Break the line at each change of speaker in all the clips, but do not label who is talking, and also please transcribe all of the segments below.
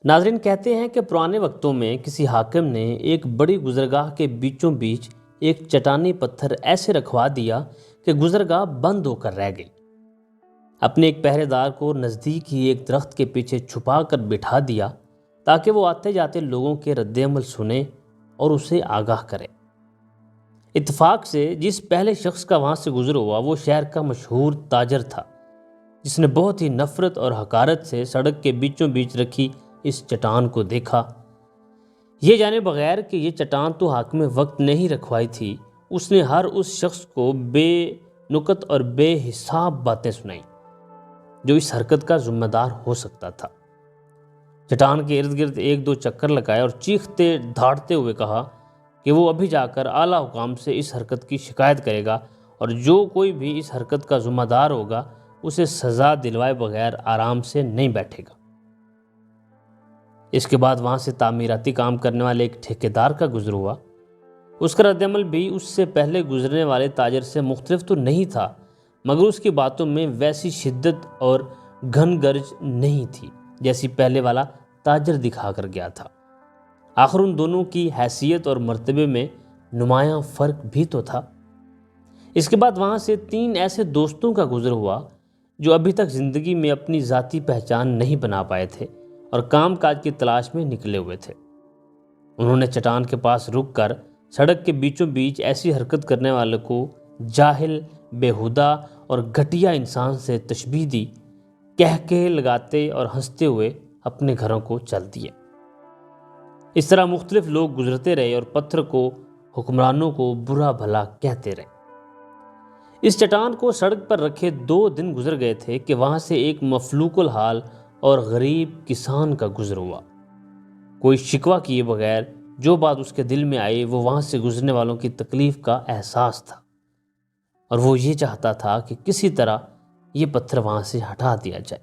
ناظرین کہتے ہیں کہ پرانے وقتوں میں کسی حاکم نے ایک بڑی گزرگاہ کے بیچوں بیچ ایک چٹانی پتھر ایسے رکھوا دیا کہ گزرگاہ بند ہو کر رہ گئی۔ اپنے ایک پہرے دار کو نزدیک ہی ایک درخت کے پیچھے چھپا کر بٹھا دیا تاکہ وہ آتے جاتے لوگوں کے رد عمل سنے اور اسے آگاہ کرے۔ اتفاق سے جس پہلے شخص کا وہاں سے گزر ہوا وہ شہر کا مشہور تاجر تھا، جس نے بہت ہی نفرت اور حقارت سے سڑک کے بیچوں بیچ رکھی اس چٹان کو دیکھا۔ یہ جانے بغیر کہ یہ چٹان تو حاکم وقت نے ہی رکھوائی تھی، اس نے ہر اس شخص کو بے نکت اور بے حساب باتیں سنائیں جو اس حرکت کا ذمہ دار ہو سکتا تھا۔ چٹان کے ارد گرد ایک دو چکر لگائے اور چیختے دھاڑتے ہوئے کہا کہ وہ ابھی جا کر اعلیٰ حکام سے اس حرکت کی شکایت کرے گا اور جو کوئی بھی اس حرکت کا ذمہ دار ہوگا اسے سزا دلوائے بغیر آرام سے نہیں بیٹھے گا۔ اس کے بعد وہاں سے تعمیراتی کام کرنے والے ایک ٹھیکیدار کا گزر ہوا۔ اس کا رد عمل بھی اس سے پہلے گزرنے والے تاجر سے مختلف تو نہیں تھا، مگر اس کی باتوں میں ویسی شدت اور گھن گرج نہیں تھی جیسی پہلے والا تاجر دکھا کر گیا تھا۔ آخر ان دونوں کی حیثیت اور مرتبے میں نمایاں فرق بھی تو تھا۔ اس کے بعد وہاں سے 3 ایسے دوستوں کا گزر ہوا جو ابھی تک زندگی میں اپنی ذاتی پہچان نہیں بنا پائے تھے اور کام کاج کی تلاش میں نکلے ہوئے تھے۔ انہوں نے چٹان کے پاس رک کر سڑک کے بیچوں بیچ ایسی حرکت کرنے والے کو جاہل، بیہودہ اور گھٹیا انسان سے تشبیہ دی، کہکہے لگاتے اور ہنستے ہوئے اپنے گھروں کو چل دیے۔ اس طرح مختلف لوگ گزرتے رہے اور پتھر کو حکمرانوں کو برا بھلا کہتے رہے۔ اس چٹان کو سڑک پر رکھے 2 دن گزر گئے تھے کہ وہاں سے ایک مفلوک الحال اور غریب کسان کا گزر ہوا۔ کوئی شکوہ کیے بغیر جو بات اس کے دل میں آئی وہ وہاں سے گزرنے والوں کی تکلیف کا احساس تھا، اور وہ یہ چاہتا تھا کہ کسی طرح یہ پتھر وہاں سے ہٹا دیا جائے۔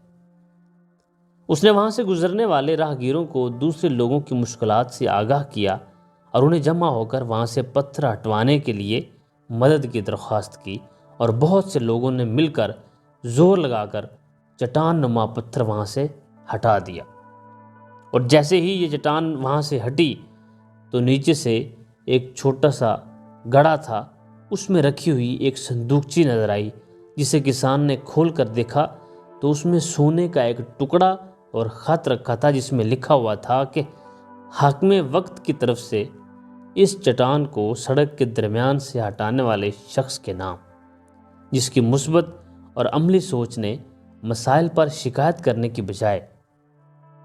اس نے وہاں سے گزرنے والے راہگیروں کو دوسرے لوگوں کی مشکلات سے آگاہ کیا اور انہیں جمع ہو کر وہاں سے پتھر ہٹوانے کے لیے مدد کی درخواست کی، اور بہت سے لوگوں نے مل کر زور لگا کر چٹان نما پتھر وہاں سے ہٹا دیا۔ اور جیسے ہی یہ چٹان وہاں سے ہٹی تو نیچے سے ایک چھوٹا سا گڑھا تھا، اس میں رکھی ہوئی ایک صندوقچی نظر آئی، جسے کسان نے کھول کر دیکھا تو اس میں سونے کا ایک ٹکڑا اور خط رکھا تھا جس میں لکھا ہوا تھا کہ حاکم وقت کی طرف سے اس چٹان کو سڑک کے درمیان سے ہٹانے والے شخص کے نام، جس کی مثبت اور عملی سوچ نے مسائل پر شکایت کرنے کی بجائے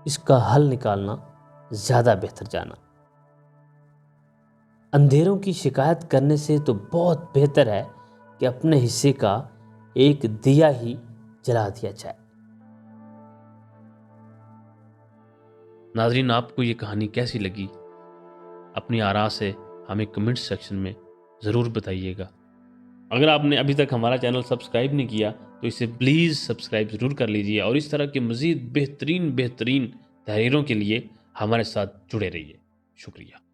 اس کا حل نکالنا زیادہ بہتر جانا۔ اندھیروں کی شکایت کرنے سے تو بہت بہتر ہے کہ اپنے حصے کا ایک دیا ہی جلا دیا جائے۔
ناظرین، آپ کو یہ کہانی کیسی لگی؟ اپنی آراء سے ہمیں کمنٹ سیکشن میں ضرور بتائیے گا۔ اگر آپ نے ابھی تک ہمارا چینل سبسکرائب نہیں کیا تو اسے پلیز سبسکرائب ضرور کر لیجیے، اور اس طرح کے مزید بہترین تحریروں کے لیے ہمارے ساتھ جڑے رہیے۔ شکریہ۔